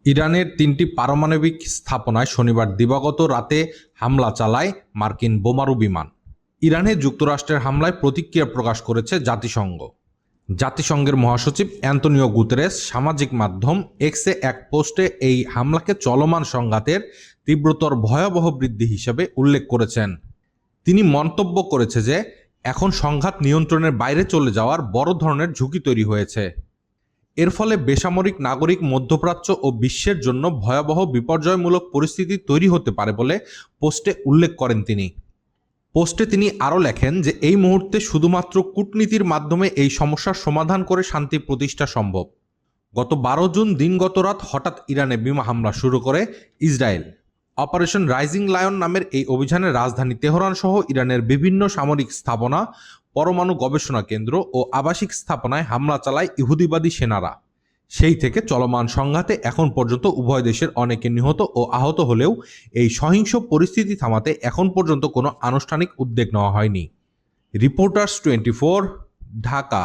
ইরানের ৩টি পারমাণবিক স্থাপনায় শনিবার দিবাগত রাতে হামলা চালায় মার্কিন বোমারু বিমান। ইরানে যুক্তরাষ্ট্রের হামলায় প্রতিক্রিয়া প্রকাশ করেছে জাতিসংঘ। জাতিসংঘের মহাসচিব অ্যান্তোনিও গুতেরেস সামাজিক মাধ্যম এক্সে এক পোস্টে এই হামলাকে চলমান সংঘাতের তীব্রতর ভয়াবহ বৃদ্ধি হিসেবে উল্লেখ করেছেন। তিনি মন্তব্য করেছে যে এখন সংঘাত নিয়ন্ত্রণের বাইরে চলে যাওয়ার বড় ধরনের ঝুঁকি তৈরি হয়েছে। এর ফলে বেসামরিক নাগরিক, মধ্যপ্রাচ্য ও বিশ্বের জন্য ভয়াবহ বিপর্যয়মূলক পরিস্থিতি তৈরি হতে পারে বলে পোস্টে উল্লেখ করেন তিনি। পোস্টে তিনি আরও লেখেন যে এই মুহূর্তে শুধুমাত্র কূটনীতির মাধ্যমে এই সমস্যার সমাধান করে শান্তি প্রতিষ্ঠা সম্ভব। গত 12 জুন দিনগত রাত হঠাৎ ইরানে বিমান হামলা শুরু করে ইসরায়েল। অপারেশন রাইজিং লায়ন নামের এই অভিযানে রাজধানী তেহরান সহ ইরানের বিভিন্ন সামরিক স্থাপনা, পরমাণু গবেষণা কেন্দ্র ও আবাসিক স্থাপনায় হামলা চালায় ইহুদিবাদী সেনারা। সেই থেকে চলমান সংঘাতে এখন পর্যন্ত উভয় দেশের অনেকে নিহত ও আহত হলেও এই সহিংস পরিস্থিতি থামাতে এখন পর্যন্ত কোনো আনুষ্ঠানিক উদ্যোগ নেওয়া হয়নি। রিপোর্টার্স 24, ঢাকা।